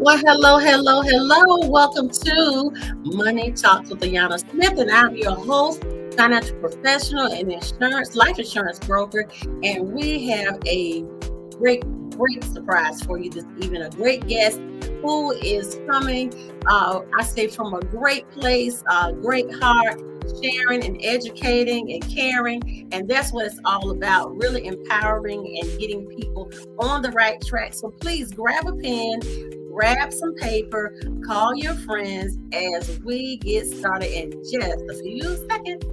Well, hello, hello, hello. Welcome to Money Talks with Ayanna Smith, and I'm your host, financial professional and life insurance broker. And we have a great, great surprise for you this evening. A great guest who is coming, I say, from a great place, great heart, sharing and educating and caring. And that's what it's all about, really empowering and getting people on the right track. So please grab a pen, grab some paper, call your friends as we get started in just a few seconds.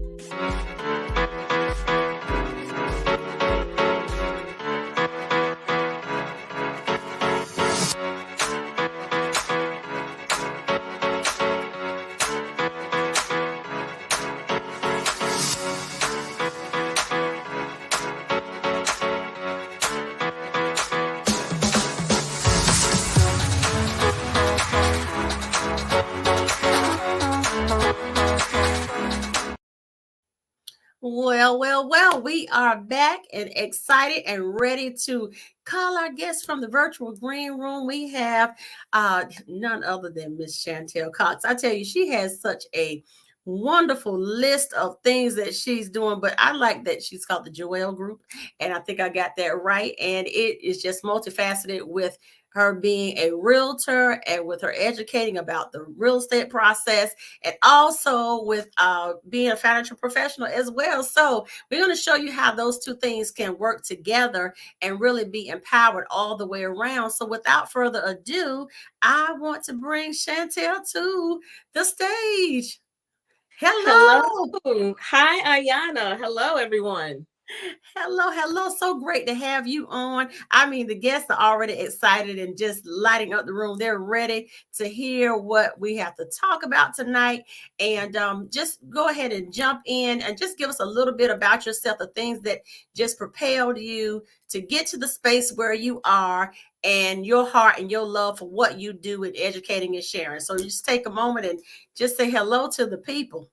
Well, we are back and excited and ready to call our guests from the virtual green room. We have none other than Miss Chantel Cox. I tell you, she has such a wonderful list of things that she's doing, but I like that she's called the Joelle Group, and I think I got that right. And it is just multifaceted with her being a realtor and with her educating about the real estate process and also with being a financial professional as well. So we're going to show you how those two things can work together and really be empowered all the way around. So without further ado, I want to bring Chantel to the stage. Hello. Hello. Hi, Ayanna. Hello, everyone. Hello. So great to have you on. I mean, the guests are already excited and just lighting up the room. They're ready to hear what we have to talk about tonight. And just go ahead and jump in and just give us a little bit about yourself, the things that just propelled you to get to the space where you are and your heart and your love for what you do in educating and sharing. So just take a moment and just say hello to the people.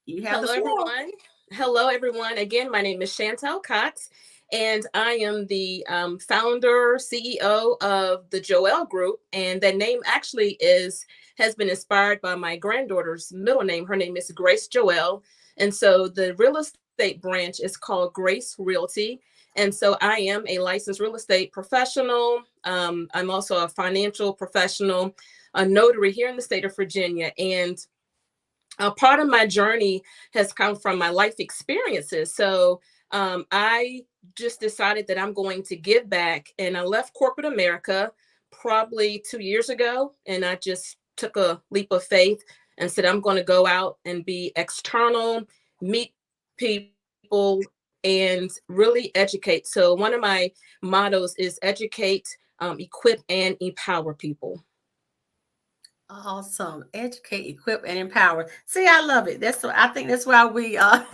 You have the Hello, floor. everyone. Hello, everyone. Again, my name is Chantel Cox, and I am the founder, CEO of the Joelle Group. And that name actually has been inspired by my granddaughter's middle name. Her name is Grace Joelle. And so the real estate branch is called Grace Realty. And so I am a licensed real estate professional. I'm also a financial professional, a notary here in the state of Virginia. And part of my journey has come from my life experiences. So I just decided that I'm going to give back. And I left corporate America probably 2 years ago. And I just took a leap of faith and said, I'm going to go out and be external, meet people, and really educate. So one of my mottos is educate, equip, and empower people. Awesome. Educate, equip, and empower. See, I love it. I think that's why we I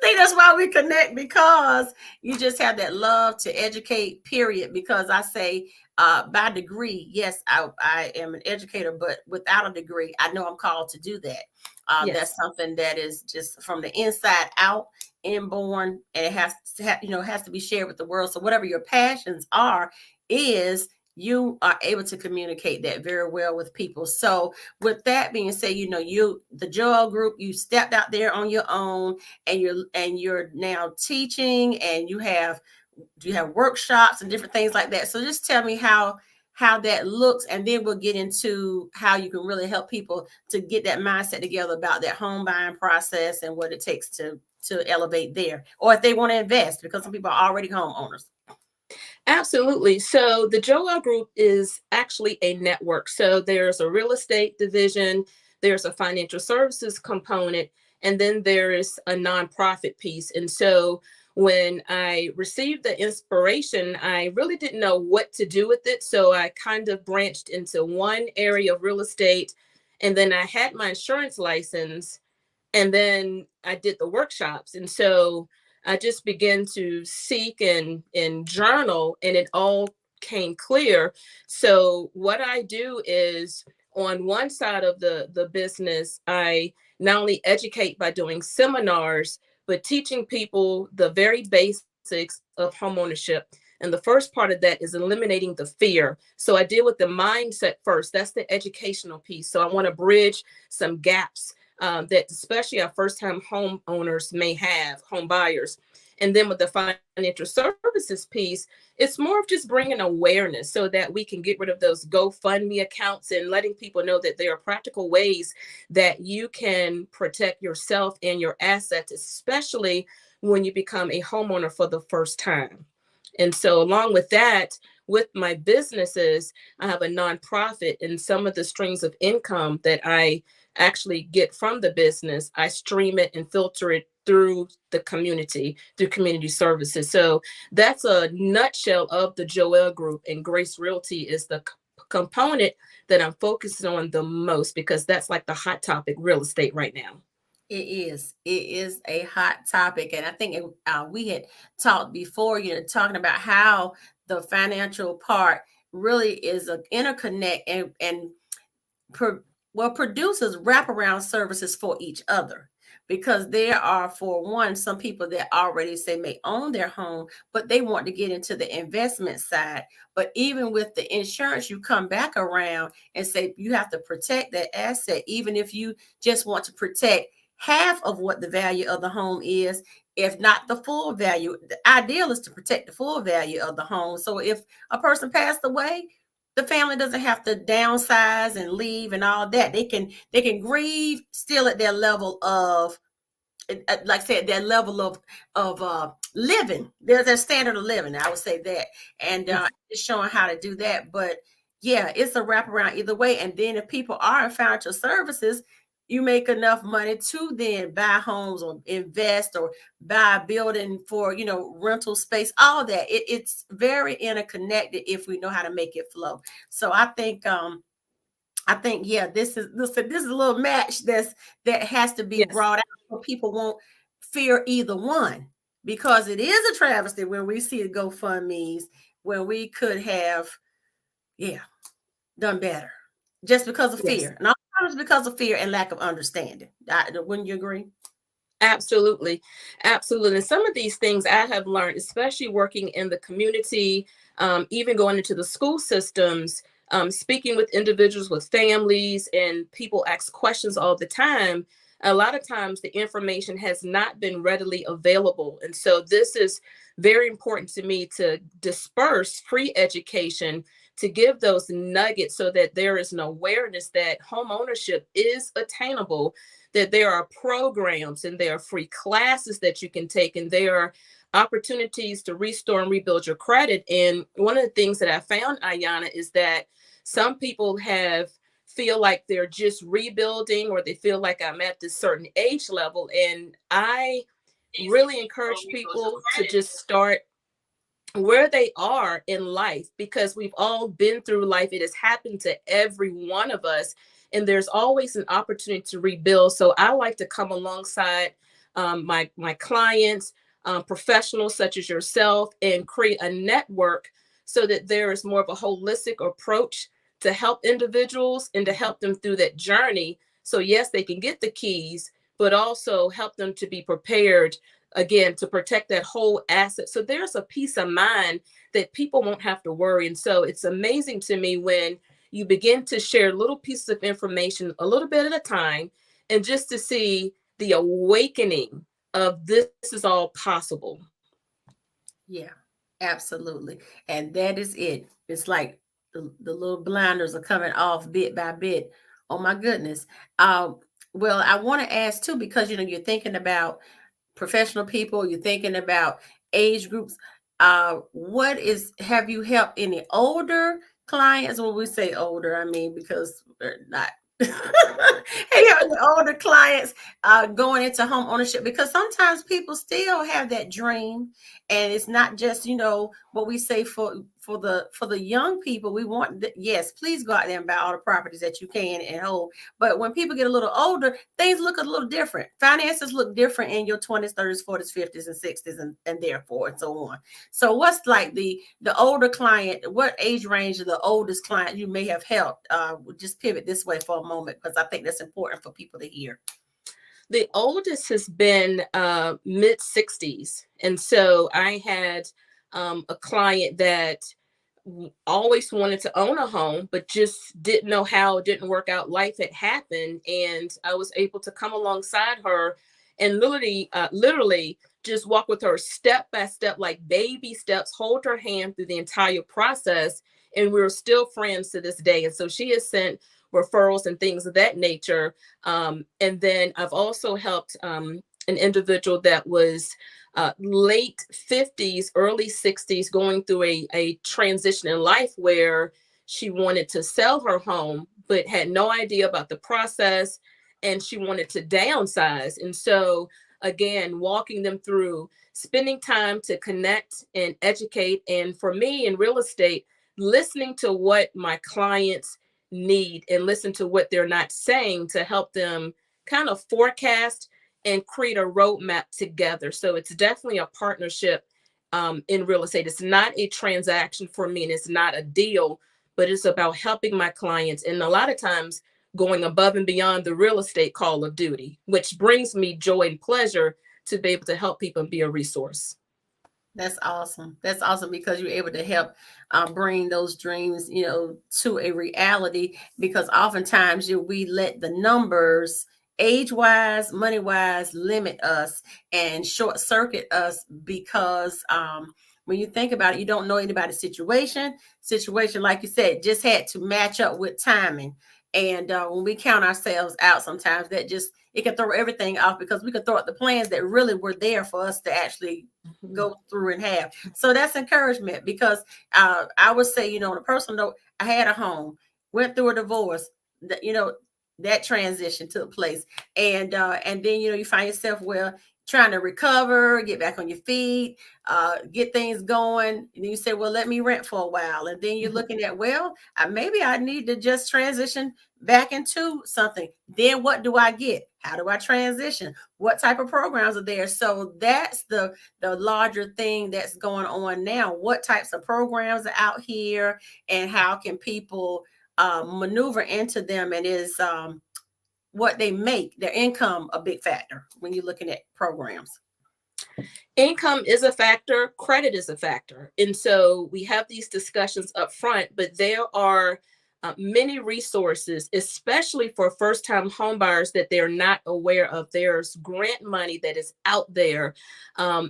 think that's why we connect, because you just have that love to educate, period. Because I say by degree, yes, I am an educator, but without a degree, I know I'm called to do that. Yes. That's something that is just from the inside out, inborn, and it has to has to be shared with the world. So whatever your passions is you are able to communicate that very well with people. So with that being said, the Joelle Group, you stepped out there on your own, and you're now teaching, and you have workshops and different things like that. So just tell me how that looks, and then we'll get into how you can really help people to get that mindset together about that home buying process and what it takes to to elevate there, or if they want to invest, because some people are already homeowners. Absolutely. So the Joel Group is actually a network. So there's a real estate division, there's a financial services component, and then there is a nonprofit piece. And so when I received the inspiration, I really didn't know what to do with it. So I kind of branched into one area of real estate. And then I had my insurance license, and then I did the workshops. And so I just began to seek and journal, and it all came clear. So what I do is, on one side of the business, I not only educate by doing seminars, but teaching people the very basics of homeownership. And the first part of that is eliminating the fear. So I deal with the mindset first. That's the educational piece. So I want to bridge some gaps that especially our first time homeowners may have, home buyers. And then with the financial services piece, it's more of just bringing awareness so that we can get rid of those GoFundMe accounts and letting people know that there are practical ways that you can protect yourself and your assets, especially when you become a homeowner for the first time. And so along with that, with my businesses, I have a nonprofit, and some of the streams of income that I actually get from the business, I stream it and filter it through the community, through community services. So that's a nutshell of the Joel Group, and Grace Realty is the component that I'm focusing on the most, because that's like the hot topic real estate right now. It is. It is a hot topic, and I think we had talked before. Talking about how the financial part really is an interconnect, and pro, produces wraparound services for each other. Because there are, for one, some people that already say may own their home, but they want to get into the investment side. But even with the insurance, you come back around and say you have to protect that asset, even if you just want to protect half of what the value of the home is, if not the full value. The ideal is to protect the full value of the home. So if a person passed away, the family doesn't have to downsize and leave and all that. They can grieve still at their level of, like I said, their level of living, their standard of living. I would say that, and just showing how to do that. But yeah, it's a wraparound either way. And then if people are in financial services, you make enough money to then buy homes or invest or buy a building for rental space. All that, it's very interconnected if we know how to make it flow. So I think yeah, this is a little match that has to be Yes. brought out so people won't fear either one, because it is a travesty when we see the GoFundMe's when we could have, yeah, done better, just because of Yes. fear, and sometimes because of fear and lack of understanding. Wouldn't you agree? Absolutely. Absolutely. And some of these things I have learned, especially working in the community, even going into the school systems, speaking with individuals, with families, and people ask questions all the time. A lot of times the information has not been readily available. And so this is very important to me to disperse free education, to give those nuggets so that there is an awareness that home ownership is attainable, that there are programs and there are free classes that you can take, and there are opportunities to restore and rebuild your credit. And one of the things that I found, Ayanna, is that some people feel like they're just rebuilding, or they feel like I'm at this certain age level. And I really encourage people to just start where they are in life, because we've all been through life. It has happened to every one of us, and there's always an opportunity to rebuild. So I like to come alongside my clients, professionals such as yourself, and create a network so that there is more of a holistic approach to help individuals and to help them through that journey. So yes, they can get the keys, but also help them to be prepared, again, to protect that whole asset. So there's a peace of mind that people won't have to worry. And so it's amazing to me when you begin to share little pieces of information a little bit at a time, and just to see the awakening of this is all possible. Yeah, absolutely. And that is it. It's like the little blinders are coming off bit by bit. Oh my goodness. Um, well, I want to ask too, because you're thinking about professional people, you're thinking about age groups. Have you helped any older clients? When we say older, I mean because they're not. Hey, the older clients going into home ownership, because sometimes people still have that dream, and it's not just what we say for the young people. We want yes, please go out there and buy all the properties that you can and hold. But when people get a little older, things look a little different. Finances look different in your 20s, 30s, 40s, 50s, and 60s, and therefore and so on. So what's like the older client, what age range of the oldest client you may have helped? We'll just pivot this way for a moment, because I think that's important for people to hear. The oldest has been mid 60s. And so I had a client that always wanted to own a home, but just didn't know how, it didn't work out. Life had happened. And I was able to come alongside her and literally just walk with her step by step, like baby steps, hold her hand through the entire process. And we're still friends to this day. And so she has sent referrals and things of that nature. And then I've also helped an individual that was late 50s, early 60s, going through a transition in life where she wanted to sell her home, but had no idea about the process, and she wanted to downsize. And so, again, walking them through, spending time to connect and educate. And for me in real estate, listening to what my clients need and listen to what they're not saying to help them kind of forecast and create a roadmap together. So it's definitely a partnership in real estate. It's not a transaction for me, and it's not a deal, but it's about helping my clients. And a lot of times going above and beyond the real estate call of duty, which brings me joy and pleasure to be able to help people and be a resource. That's awesome. That's awesome, because you're able to help bring those dreams, to a reality. Because oftentimes we let the numbers, age wise, money wise, limit us and short circuit us, because when you think about it, you don't know anybody's situation, like you said, just had to match up with timing. And when we count ourselves out, sometimes that just it can throw everything off, because we can throw out the plans that really were there for us to actually Mhm. go through and have. So that's encouragement, because I would say, on a personal note, I had a home, went through a divorce, that transition took place. And then, you find yourself, well, trying to recover, get back on your feet, get things going. And you say, well, let me rent for a while. And then you're looking at, well, maybe I need to just transition back into something. Then what do I get? How do I transition? What type of programs are there? So that's the larger thing that's going on now. What types of programs are out here, and how can people maneuver into them? And is what they make, their income, a big factor when you're looking at programs? Income is a factor, credit is a factor. And so we have these discussions up front, but there are many resources, especially for first-time homebuyers, that they're not aware of. There's grant money that is out there.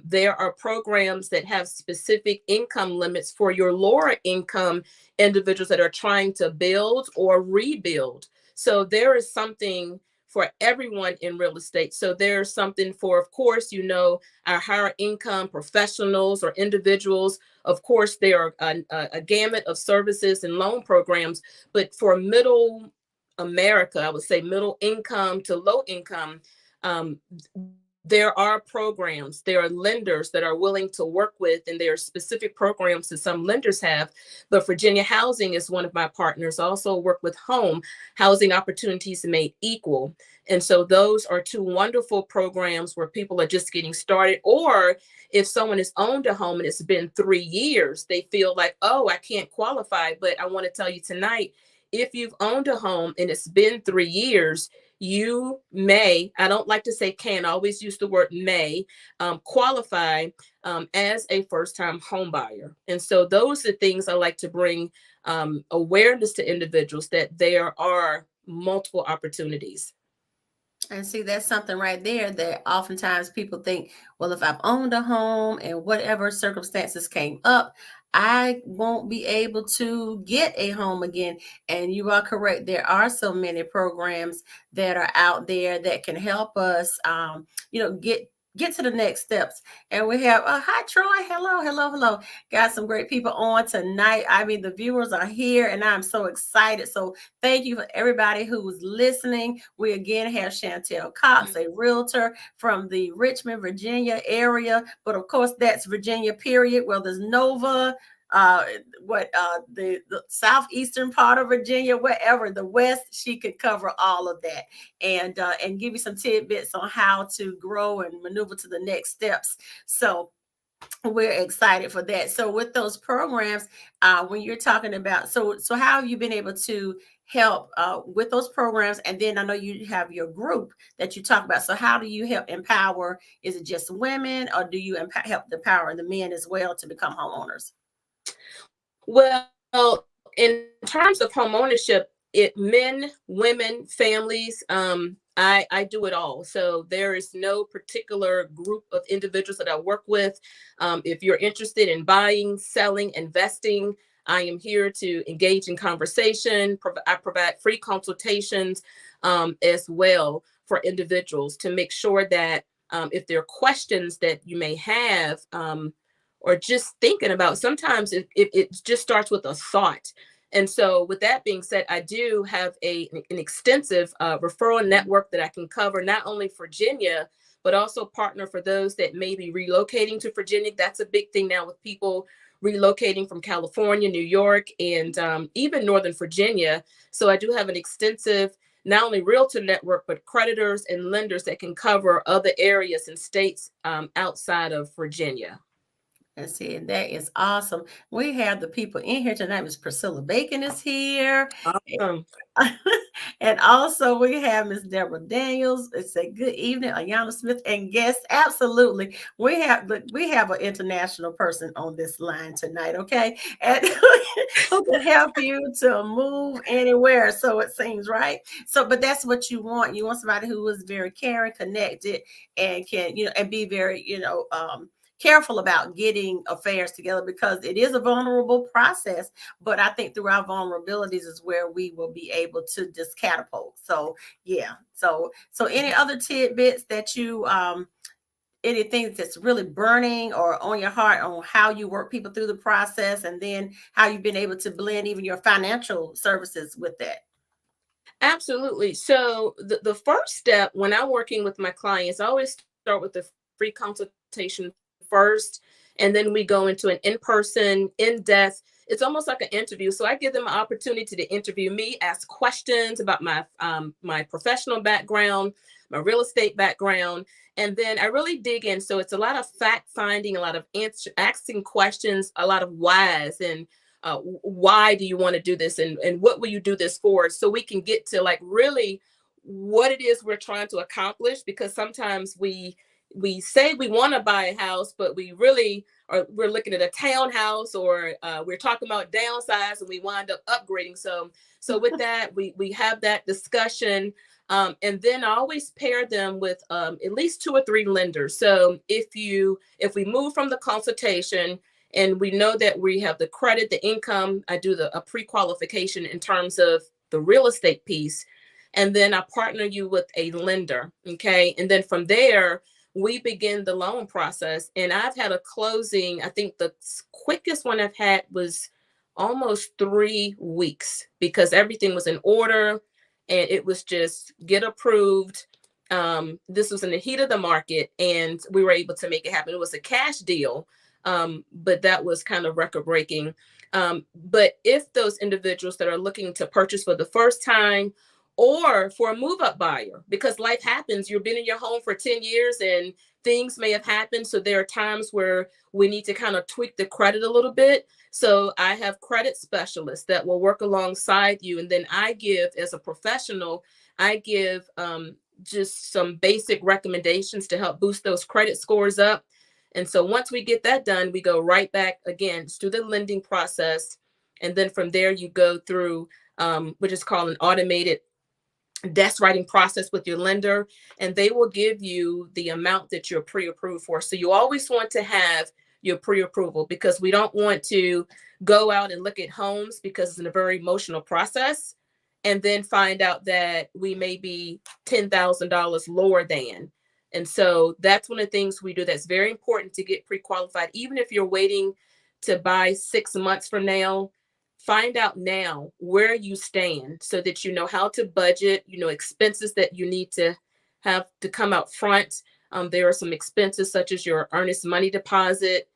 There are programs that have specific income limits for your lower income individuals that are trying to build or rebuild. So there is something for everyone in real estate. So there's something for, of course, our higher income professionals or individuals. Of course, there are a gamut of services and loan programs, but for middle America, I would say middle income to low income, um, there are programs, there are lenders that are willing to work with, and there are specific programs that some lenders have. But Virginia Housing is one of my partners. I also work with Home Housing Opportunities Made Equal. And so those are two wonderful programs where people are just getting started. Or if someone has owned a home and it's been 3 years, they feel like, oh, I can't qualify. But I want to tell you tonight, if you've owned a home and it's been 3 years, you may, I don't like to say can, I always use the word may, qualify as a first-time home buyer. And so those are things I like to bring awareness to individuals, that there are multiple opportunities. And see, that's something right there that oftentimes people think, well, if I've owned a home and whatever circumstances came up, I won't be able to get a home again. And you are correct. There are so many programs that are out there that can help us, get get to the next steps. And we have, hi, Troy. Hello, hello, hello. Got some great people on tonight. I mean, the viewers are here and I'm so excited. So thank you for everybody who was listening. We again have Chantel Cox, a realtor from the Richmond, Virginia area. But of course, that's Virginia, period. Well, there's Nova, the southeastern part of Virginia, wherever the west, she could cover all of that and give you some tidbits on how to grow and maneuver to the next steps. So we're excited for that. So with those programs, when you're talking about, so how have you been able to help with those programs? And then I know you have your group that you talk about. So how do you help empower? Is it just women, or do you help empower the men as well to become homeowners? Well, in terms of home ownership, men, women, families, I do it all. So there is no particular group of individuals that I work with. If you're interested in buying, selling, investing, I am here to engage in conversation. I provide free consultations as well for individuals to make sure that if there are questions that you may have, or just thinking about, sometimes it just starts with a thought. And so with that being said, I do have an extensive referral network that I can cover, not only Virginia, but also partner for those that may be relocating to Virginia. That's a big thing now with people relocating from California, New York, and even Northern Virginia. So I do have an extensive, not only realtor network, but creditors and lenders that can cover other areas and states outside of Virginia. And see, that is awesome. We have the people in here tonight. Miss Priscilla Bacon is here. Awesome. And also we have Miss Deborah Daniels. It's a good evening, Ayanna Smith and guests. Absolutely. We have an international person on this line tonight, okay? And who can help you to move anywhere. So it seems, right? So, but that's what you want. You want somebody who is very caring, connected, and can, and be very, careful about getting affairs together, because it is a vulnerable process. But I think through our vulnerabilities is where we will be able to just catapult. So yeah. So any other tidbits that you anything that's really burning or on your heart on how you work people through the process, and then how you've been able to blend even your financial services with that? Absolutely. So the first step when I'm working with my clients, I always start with the free consultation first, and then we go into an in-person, in-depth. It's almost like an interview. So I give them an opportunity to interview me, ask questions about my professional background, my real estate background, and then I really dig in. So it's a lot of fact finding, a lot of asking questions, a lot of whys, and why do you want to do this, and what will you do this for, so we can get to like really what it is we're trying to accomplish. Because sometimes we say we want to buy a house, but we're looking at a townhouse, or we're talking about downsize, and we wind up upgrading. So with that, we have that discussion. And then I always pair them with at least 2 or 3 lenders. So if we move from the consultation and we know that we have the credit, the income, I do a pre-qualification in terms of the real estate piece. And then I partner you with a lender. Okay. And then from there, we begin the loan process. And I've had a closing, I think the quickest one I've had was almost 3 weeks, because everything was in order and it was just get approved. This was in the heat of the market and we were able to make it happen. It was a cash deal. But that was kind of record breaking. But if those individuals that are looking to purchase for the first time, or for a move up buyer, because life happens, you've been in your home for 10 years and things may have happened. So there are times where we need to kind of tweak the credit a little bit. So I have credit specialists that will work alongside you. And then I give, as a professional, I give just some basic recommendations to help boost those credit scores up. And so once we get that done, we go right back again to the lending process. And then from there, you go through, which is called an automated desk writing process with your lender, and they will give you the amount that you're pre-approved for. So you always want to have your pre-approval, because we don't want to go out and look at homes, because it's a very emotional process, and then find out that we may be $10,000 lower than. And so that's one of the things we do that's very important to get pre-qualified. Even if you're waiting to buy 6 months from now, find out now where you stand so that you know how to budget, expenses that you need to have to come out front. There are some expenses such as your earnest money deposit,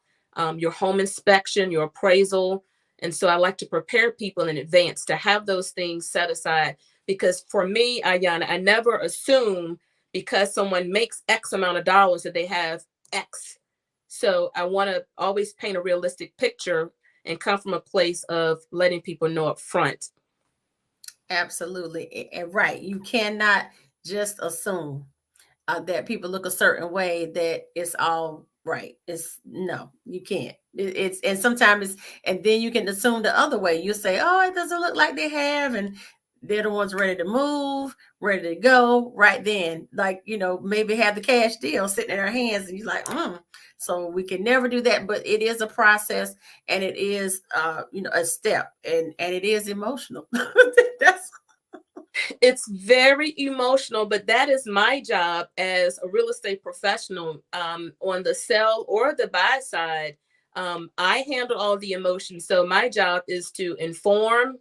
your home inspection, your appraisal. And so I like to prepare people in advance to have those things set aside. Because for me, Ayanna, I never assume because someone makes X amount of dollars that they have X. So I want to always paint a realistic picture and come from a place of letting people know up front. Absolutely. And right. You cannot just assume that people look a certain way that it's all right. It's no, you can't. It's and sometimes it's and then you can assume the other way. You say, oh, it doesn't look like they have, and they're the ones ready to move, ready to go right then. Like, maybe have the cash deal sitting in their hands, and you're like, So we can never do that, but it is a process, and it is a step, and it is emotional. That's It's very emotional, but that is my job as a real estate professional, on the sell or the buy side. I handle all the emotions. So my job is to inform,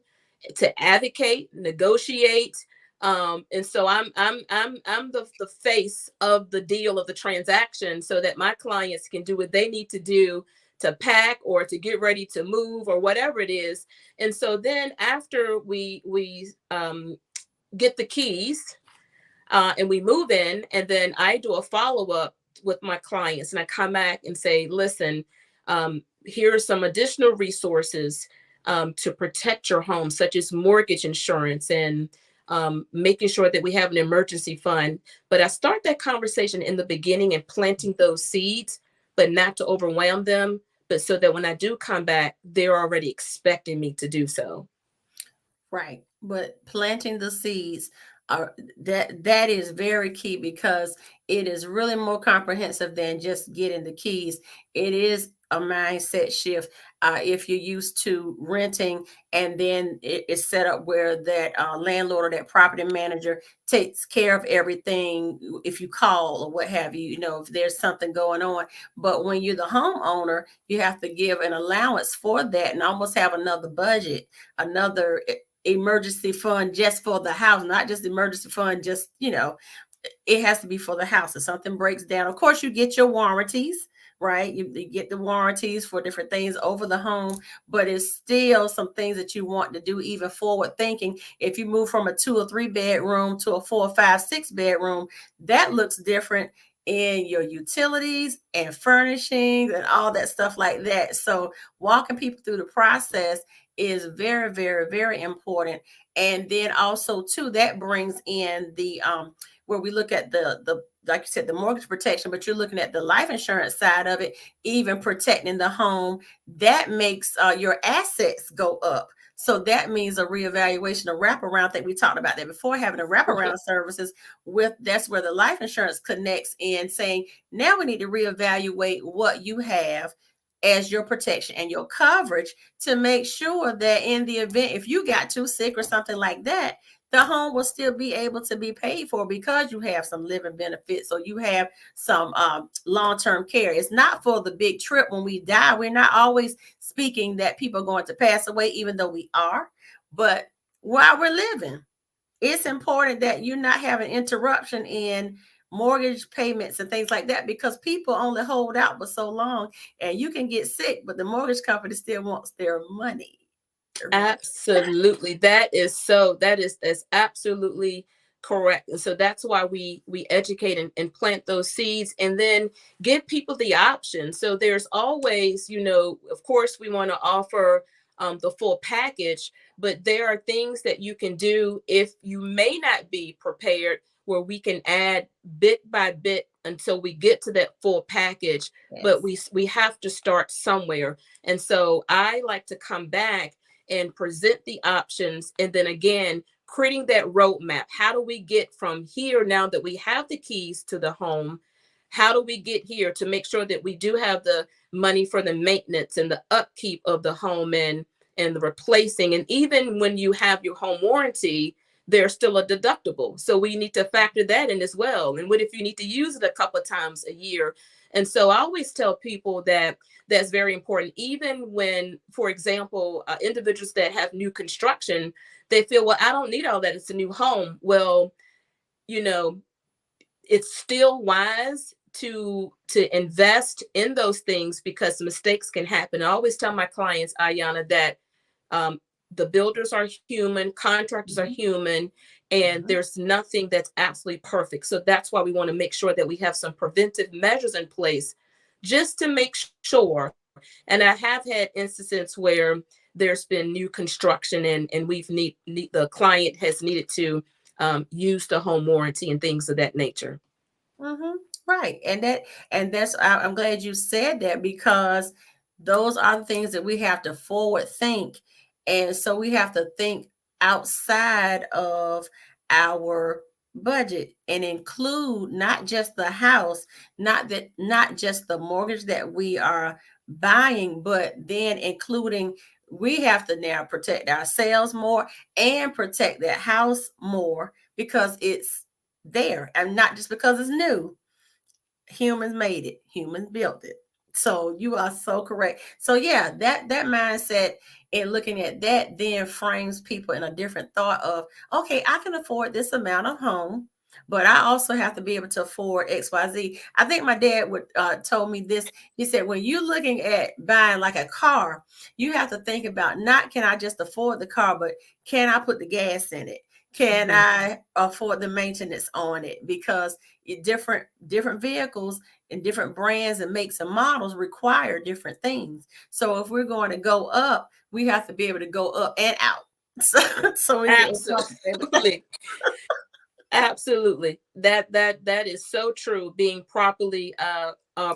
to advocate, negotiate. And so I'm the face of the deal, of the transaction, so that my clients can do what they need to do to pack or to get ready to move or whatever it is. And so then after we get the keys, and we move in, and then I do a follow-up with my clients, and I come back and say, listen, here are some additional resources to protect your home, such as mortgage insurance and making sure that we have an emergency fund. But I start that conversation in the beginning and planting those seeds, but not to overwhelm them, but so that when I do come back, they're already expecting me to do so. right. But planting the seeds are that is very key, because it is really more comprehensive than just getting the keys. It is a mindset shift. If you're used to renting, and then it is set up where that landlord or that property manager takes care of everything if you call or what have you, if there's something going on. But when you're the homeowner, you have to give an allowance for that and almost have another budget, another emergency fund just for the house, not just emergency fund, just, it has to be for the house. If something breaks down, of course, you get your warranties, right? You get the warranties for different things over the home, but it's still some things that you want to do, even forward thinking. If you move from a 2 or 3 bedroom to a 4 or 5, 6 bedroom, that looks different in your utilities and furnishings and all that stuff like that. So walking people through the process is very, very, very important. And then also too, that brings in the where we look at the like you said, the mortgage protection, but you're looking at the life insurance side of it, even protecting the home. That makes your assets go up. So that means a reevaluation, a wraparound. I think we talked about that before, having a wraparound services with, that's where the life insurance connects in, saying, now we need to reevaluate what you have as your protection and your coverage, to make sure that in the event, if you got too sick or something like that, the home will still be able to be paid for, because you have some living benefits, or you have some long-term care. It's not for the big trip when we die. We're not always speaking that people are going to pass away, even though we are. But while we're living, it's important that you're not having interruption in mortgage payments and things like that, because people only hold out for so long, and you can get sick, but the mortgage company still wants their money. Absolutely. That's absolutely correct. And so that's why we educate and plant those seeds, and then give people the option. So there's always, of course, we want to offer the full package, but there are things that you can do if you may not be prepared, where we can add bit by bit until we get to that full package. Yes. But we have to start somewhere. And so I like to come back and present the options, and then again creating that roadmap. How do we get from here, now that we have the keys to the home? How do we get here to make sure that we do have the money for the maintenance and the upkeep of the home, and the replacing? And even when you have your home warranty, there's still a deductible. So we need to factor that in as well. And what if you need to use it a couple of times a year? And so I always tell people that that's very important. Even when, for example, individuals that have new construction, they feel, well, I don't need all that. It's a new home. Well, you know, it's still wise to invest in those things because mistakes can happen. I always tell my clients, Ayanna, that um, the builders are human, contractors are human, and there's nothing that's absolutely perfect. So that's why we want to make sure that we have some preventive measures in place just to make sure. And I have had instances where there's been new construction and we've the client has needed to use the home warranty and things of that nature. Mm-hmm. Right. And that's I'm glad you said that, because those are the things that we have to forward think. And so we have to think outside of our budget and include not just the house, not just the mortgage that we are buying, but then including, we have to now protect ourselves more and protect that house more, because it's there, and not just because it's new. Humans made it, humans built it. So you are so correct. So yeah, that mindset and looking at that then frames people in a different thought of, okay, I can afford this amount of home, but I also have to be able to afford XYZ. I think my dad would told me this. He said, when you're looking at buying like a car, you have to think about, not can I just afford the car, but can I put the gas in it? Can I afford the maintenance on it? Because different vehicles and different brands and makes and models require different things. So if we're going to go up, we have to be able to go up and out. So we can Absolutely. Absolutely. That is so true, being properly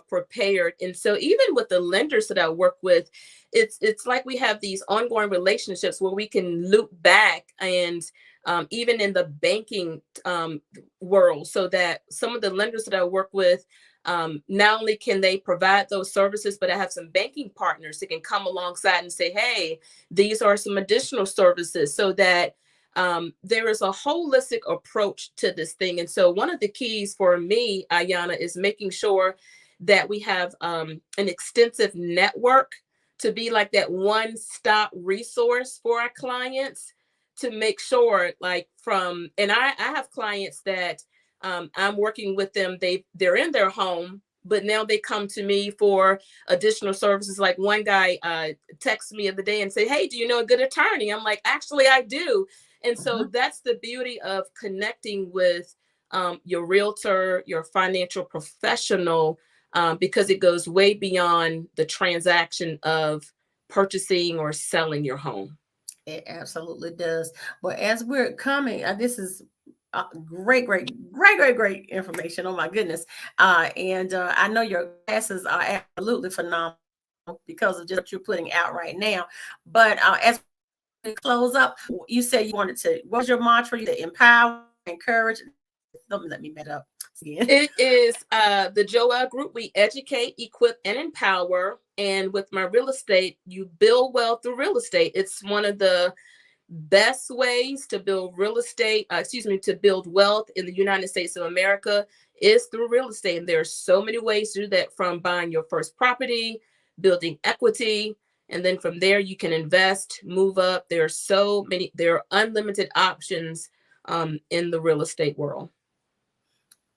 prepared. And so even with the lenders that I work with, it's like we have these ongoing relationships where we can loop back, and even in the banking world, so that some of the lenders that I work with, not only can they provide those services, but I have some banking partners that can come alongside and say, hey, these are some additional services, so that there is a holistic approach to this thing. And so one of the keys for me, Ayanna, is making sure that we have an extensive network to be like that one-stop resource for our clients, to make sure, like, and I have clients that I'm working with them, they're in their home, but now they come to me for additional services. Like one guy texted me the other day and said, hey, do you know a good attorney? I'm like, actually, I do. And so that's the beauty of connecting with your realtor, your financial professional, because it goes way beyond the transaction of purchasing or selling your home. It absolutely does. But as we're coming, this is great information. Oh my goodness. And I know your classes are absolutely phenomenal because of just what you're putting out right now. But as we close up, you said you wanted to, what was your mantra? You said empower, encourage. Don't let me met up again. It is the Joel Group. We educate, equip, and empower. And with my real estate, you build wealth through real estate. It's one of the best ways to build to build wealth in the United States of America is through real estate. And there are so many ways to do that, from buying your first property, building equity, and then from there you can invest, move up. There are unlimited options in the real estate world.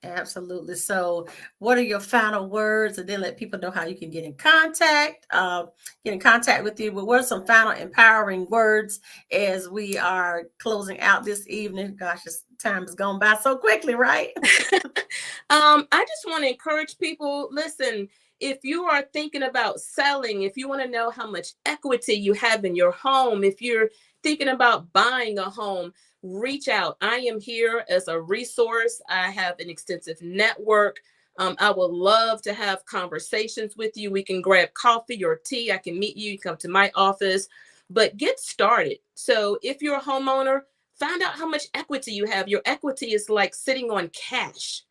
Absolutely. So, what are your final words, and then let people know how you can get in contact with you? But what are some final empowering words as we are closing out this evening? Gosh, this time has gone by so quickly, right? I just want to encourage people. Listen, if you are thinking about selling, if you want to know how much equity you have in your home, if you're thinking about buying a home, reach out. I am here as a resource. I have an extensive network. I would love to have conversations with you. We can grab coffee or tea. I can meet you. You come to my office, but get started. So if you're a homeowner, find out how much equity you have. Your equity is like sitting on cash.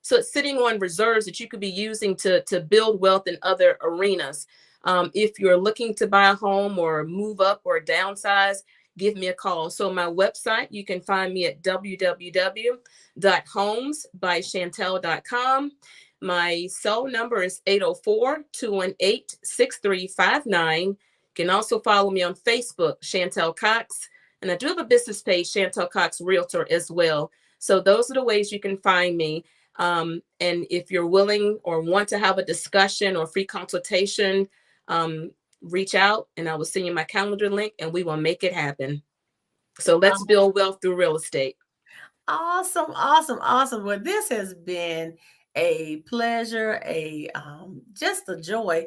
So it's sitting on reserves that you could be using to build wealth in other arenas. If you're looking to buy a home or move up or downsize, give me a call. So my website, you can find me at www.homesbychantel.com. My cell number is 804-218-6359. You can also follow me on Facebook, Chantel Cox. And I do have a business page, Chantel Cox Realtor, as well. So those are the ways you can find me. And if you're willing or want to have a discussion or free consultation, reach out and I will send you my calendar link and we will make it happen. So let's build wealth through real estate. Awesome, awesome, awesome. Well, this has been a pleasure, just a joy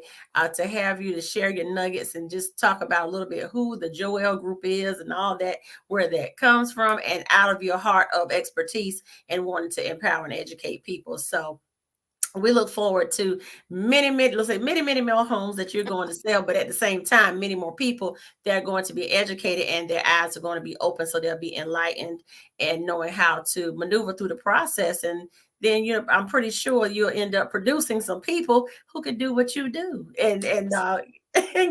to have you to share your nuggets and just talk about a little bit who the Joel Group is and all that, where that comes from, and out of your heart of expertise and wanting to empower and educate people. So we look forward to many more homes that you're going to sell, but at the same time, many more people that are going to be educated and their eyes are going to be open, so they'll be enlightened and knowing how to maneuver through the process. And then I'm pretty sure you'll end up producing some people who can do what you do and and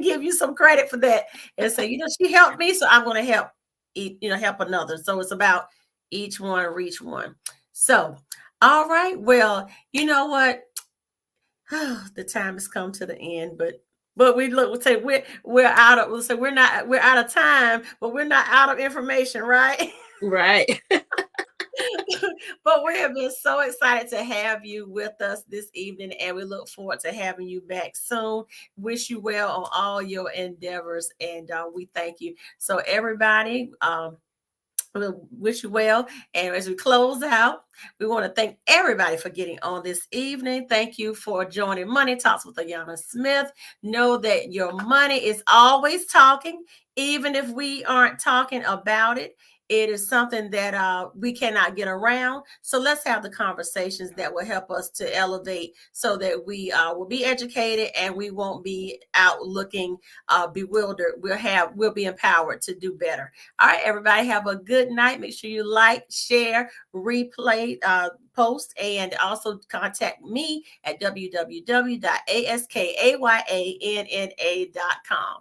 give you some credit for that and say, she helped me, so I'm going to help another. So it's about each one reach one. So all right. Well, you know what? The time has come to the end, but we'll say we're out of we're out of time, but we're not out of information, right? Right. But we have been so excited to have you with us this evening, and we look forward to having you back soon. Wish you well on all your endeavors, and we thank you. So everybody, we wish you well. And as we close out, we want to thank everybody for getting on this evening. Thank you for joining Money Talks with Ayanna Smith. Know that your money is always talking, even if we aren't talking about it. It is something that we cannot get around. So let's have the conversations that will help us to elevate so that we will be educated and we won't be out looking bewildered. We'll be empowered to do better. All right, everybody, have a good night. Make sure you like, share, replay, post, and also contact me at www.askayanna.com.